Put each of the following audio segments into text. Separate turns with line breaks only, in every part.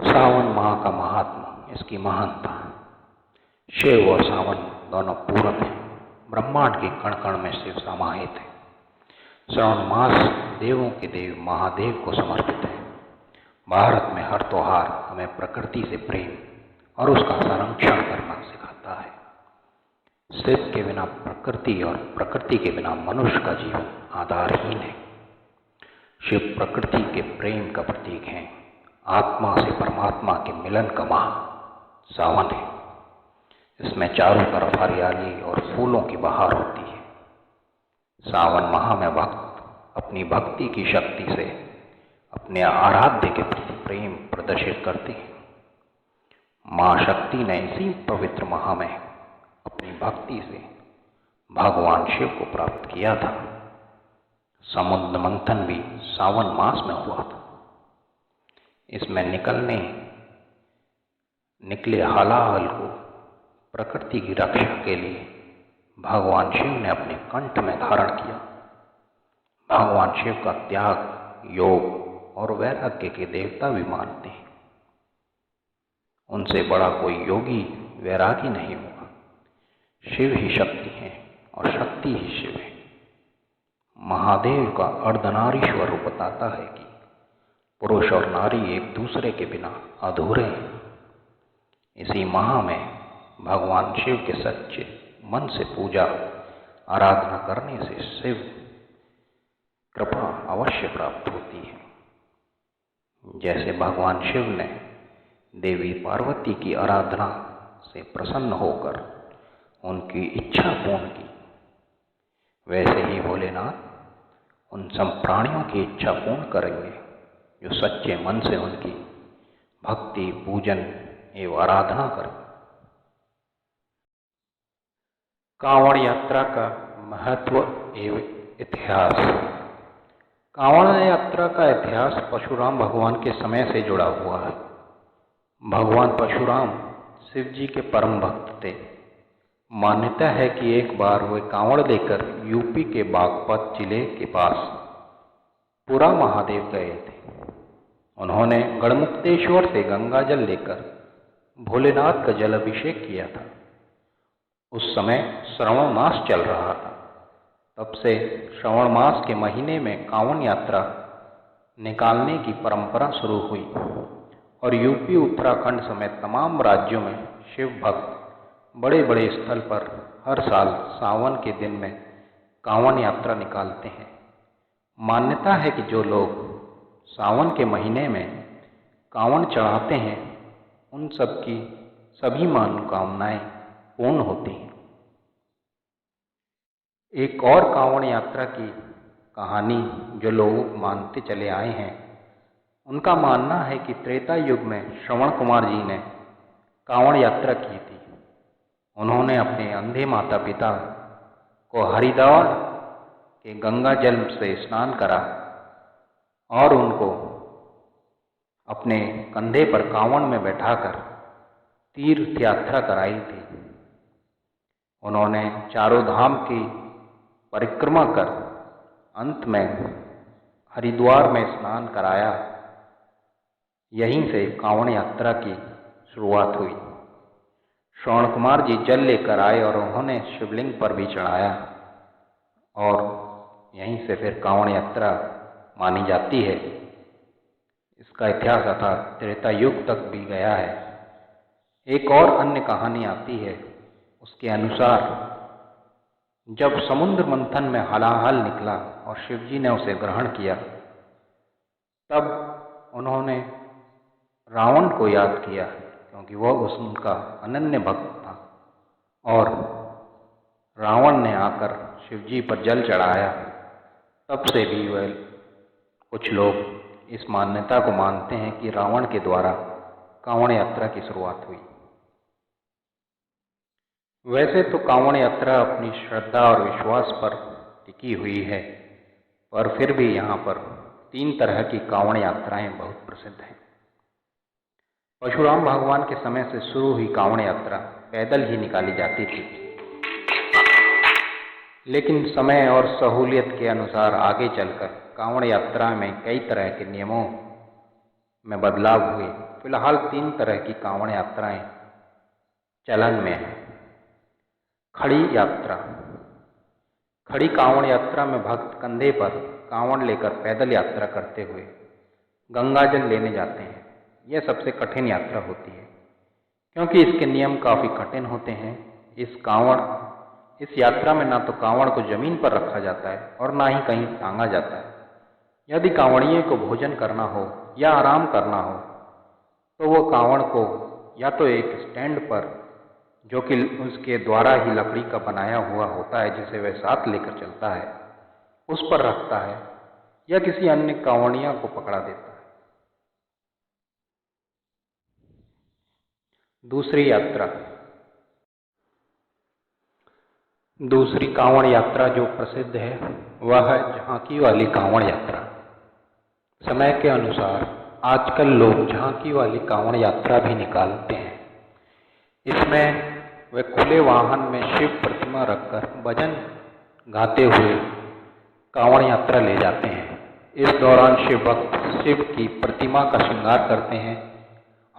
सावन माह का महात्मा, इसकी महानता। शिव और सावन दोनों पूरक हैं। ब्रह्मांड के कण कण में शिव समाहित है। श्रावण मास देवों के देव महादेव को समर्पित है। भारत में हर त्योहार हमें प्रकृति से प्रेम और उसका संरक्षण करना सिखाता है। शिव के बिना प्रकृति और प्रकृति के बिना मनुष्य का जीवन आधारहीन है। शिव प्रकृति के प्रेम का प्रतीक है। आत्मा से परमात्मा के मिलन का माह सावन है। इसमें चारों तरफ हरियाली और फूलों की बहार होती है। सावन माह में भक्त अपनी भक्ति की शक्ति से अपने आराध्य के प्रति प्रेम प्रदर्शित करते हैं। माँ शक्ति ने इसी पवित्र माह में अपनी भक्ति से भगवान शिव को प्राप्त किया था। समुद्र मंथन भी सावन मास में हुआ था। इसमें निकले हलाहल को प्रकृति की रक्षा के लिए भगवान शिव ने अपने कंठ में धारण किया। भगवान शिव का त्याग, योग और वैराग्य के देवता भी मानते हैं। उनसे बड़ा कोई योगी वैरागी नहीं होगा। शिव ही शक्ति है और शक्ति ही शिव है। महादेव का अर्धनारीश्वर रूप बताता है कि पुरुष और नारी एक दूसरे के बिना अधूरे हैं। इसी माह में भगवान शिव के सच्चे मन से पूजा आराधना करने से शिव कृपा अवश्य प्राप्त होती है। जैसे भगवान शिव ने देवी पार्वती की आराधना से प्रसन्न होकर उनकी इच्छा पूर्ण की, वैसे ही भोलेनाथ उन सब प्राणियों की इच्छा पूर्ण करेंगे जो सच्चे मन से उनकी भक्ति, पूजन एवं आराधना करें। कांवड़ यात्रा का महत्व एवं इतिहास। कांवड़ यात्रा का इतिहास परशुराम भगवान के समय से जुड़ा हुआ है। भगवान परशुराम शिव जी के परम भक्त थे। मान्यता है कि एक बार वे कांवड़ लेकर यूपी के बागपत जिले के पास पुरा महादेव गए थे। उन्होंने गढ़मुक्तेश्वर से गंगा जल लेकर भोलेनाथ का जल अभिषेक किया था। उस समय श्रावण मास चल रहा था। तब से श्रावण मास के महीने में कांवड़ यात्रा निकालने की परंपरा शुरू हुई और यूपी, उत्तराखंड समेत तमाम राज्यों में शिव भक्त बड़े बड़े स्थल पर हर साल सावन के दिन में कांवड़ यात्रा निकालते हैं। मान्यता है कि जो लोग सावन के महीने में कांवड़ चढ़ाते हैं उन सबकी सभी मनोकामनाएं पूर्ण होती हैं। एक और कांवड़ यात्रा की कहानी जो लोग मानते चले आए हैं, उनका मानना है कि त्रेता युग में श्रवण कुमार जी ने कांवड़ यात्रा की थी। उन्होंने अपने अंधे माता पिता को हरिद्वार के गंगा जल से स्नान करा और उनको अपने कंधे पर कांवड़ में बैठाकर तीर्थ यात्रा कराई थी। उन्होंने चारों धाम की परिक्रमा कर अंत में हरिद्वार में स्नान कराया। यहीं से कांवड़ यात्रा की शुरुआत हुई। श्रवण कुमार जी जल लेकर आए और उन्होंने शिवलिंग पर भी चढ़ाया और यहीं से फिर कांवड़ यात्रा मानी जाती है। इसका इतिहास अर्थात त्रेता युग तक भी गया है। एक और अन्य कहानी आती है। उसके अनुसार जब समुद्र मंथन में हलाहल निकला और शिवजी ने उसे ग्रहण किया, तब उन्होंने रावण को याद किया क्योंकि वह उनका अनन्य भक्त था और रावण ने आकर शिवजी पर जल चढ़ाया। तब से भी वह कुछ लोग इस मान्यता को मानते हैं कि रावण के द्वारा कांवड़ यात्रा की शुरुआत हुई। वैसे तो कांवड़ यात्रा अपनी श्रद्धा और विश्वास पर टिकी हुई है, पर फिर भी यहाँ पर 3 तरह की कांवड़ यात्राएं बहुत प्रसिद्ध हैं। परशुराम भगवान के समय से शुरू हुई कांवड़ यात्रा पैदल ही निकाली जाती थी, लेकिन समय और सहूलियत के अनुसार आगे चलकर कांवड़ यात्रा में कई तरह के नियमों में बदलाव हुए। फिलहाल 3 तरह की कांवड़ यात्राएं चलन में हैं। खड़ी यात्रा। खड़ी कांवड़ यात्रा में भक्त कंधे पर कांवड़ लेकर पैदल यात्रा करते हुए गंगा जल लेने जाते हैं। यह सबसे कठिन यात्रा होती है क्योंकि इसके नियम काफ़ी कठिन होते हैं। इस यात्रा में ना तो कांवड़ को जमीन पर रखा जाता है और ना ही कहीं टांगा जाता है। यदि कांवड़िए को भोजन करना हो या आराम करना हो तो वो कांवड़ को या तो एक स्टैंड पर, जो कि उसके द्वारा ही लकड़ी का बनाया हुआ होता है जिसे वह साथ लेकर चलता है, उस पर रखता है या किसी अन्य कांवड़िया को पकड़ा देता है। दूसरी यात्रा। दूसरी कांवड़ यात्रा जो प्रसिद्ध है वह है झांकी वाली कांवड़ यात्रा। समय के अनुसार आजकल लोग झांकी वाली कांवड़ यात्रा भी निकालते हैं। इसमें वे खुले वाहन में शिव प्रतिमा रखकर भजन गाते हुए कांवड़ यात्रा ले जाते हैं। इस दौरान शिव भक्त शिव की प्रतिमा का श्रृंगार करते हैं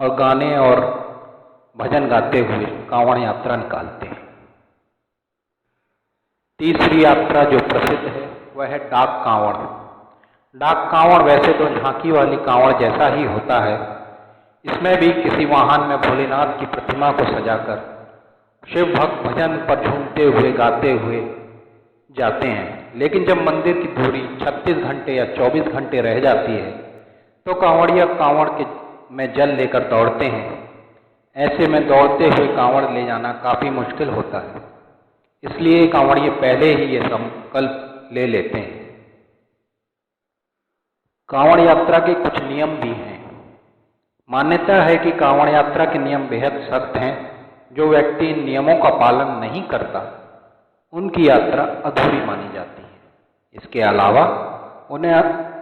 और गाने और भजन गाते हुए कांवड़ यात्रा निकालते हैं। तीसरी यात्रा जो प्रसिद्ध है वह है डाक कांवड़। डाक कांवड़ वैसे तो झांकी वाली कांवड़ जैसा ही होता है। इसमें भी किसी वाहन में भोलेनाथ की प्रतिमा को सजाकर शिव भक्त भजन पर झूमते हुए गाते हुए जाते हैं। लेकिन जब मंदिर की दूरी 36 घंटे या 24 घंटे रह जाती है तो कांवड़िया कांवड़ के में जल लेकर दौड़ते हैं। ऐसे में दौड़ते हुए कांवड़ ले जाना काफ़ी मुश्किल होता है, इसलिए कांवड़िए पहले ही ये संकल्प ले लेते हैं। कांवड़ यात्रा के कुछ नियम भी हैं। मान्यता है कि कांवड़ यात्रा के नियम बेहद सख्त हैं। जो व्यक्ति इन नियमों का पालन नहीं करता उनकी यात्रा अधूरी मानी जाती है। इसके अलावा उन्हें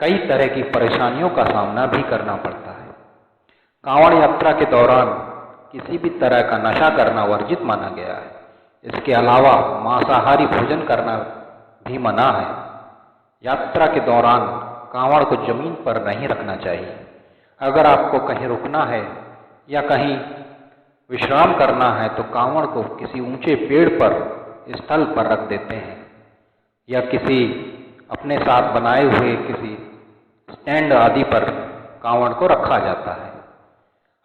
कई तरह की परेशानियों का सामना भी करना पड़ता है। कांवड़ यात्रा के दौरान किसी भी तरह का नशा करना वर्जित माना गया है। इसके अलावा मांसाहारी भोजन करना भी मना है। यात्रा के दौरान कांवड़ को जमीन पर नहीं रखना चाहिए। अगर आपको कहीं रुकना है या कहीं विश्राम करना है तो कांवड़ को किसी ऊंचे पेड़ पर स्थल पर रख देते हैं या किसी अपने साथ बनाए हुए किसी स्टैंड आदि पर कांवड़ को रखा जाता है।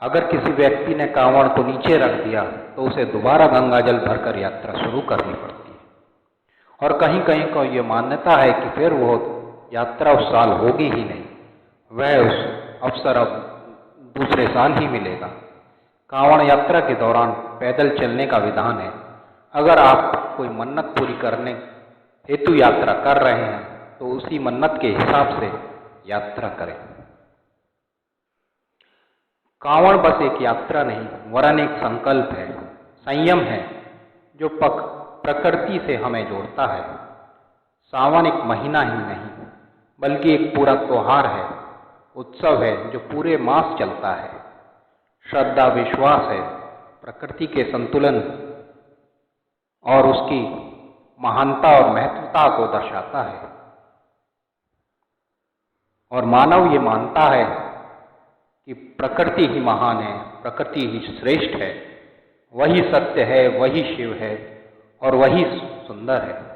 अगर किसी व्यक्ति ने कांवड़ को नीचे रख दिया तो उसे दोबारा गंगा जल भरकर यात्रा शुरू करनी पड़ती है और कहीं कहीं को ये मान्यता है कि फिर वो यात्रा उस साल होगी ही नहीं, वह उस अवसर अब दूसरे साल ही मिलेगा। कांवड़ यात्रा के दौरान पैदल चलने का विधान है। अगर आप कोई मन्नत पूरी करने हेतु यात्रा कर रहे हैं तो उसी मन्नत के हिसाब से यात्रा करें। कांवड़ बस एक यात्रा नहीं वरन एक संकल्प है, संयम है जो प्रकृति से हमें जोड़ता है। सावन एक महीना ही नहीं बल्कि एक पूरा त्योहार है, उत्सव है जो पूरे मास चलता है। श्रद्धा, विश्वास है, प्रकृति के संतुलन और उसकी महानता और महत्वता को दर्शाता है। और मानव ये मानता है कि प्रकृति ही महान है, प्रकृति ही श्रेष्ठ है, वही सत्य है, वही शिव है और वही सुंदर है।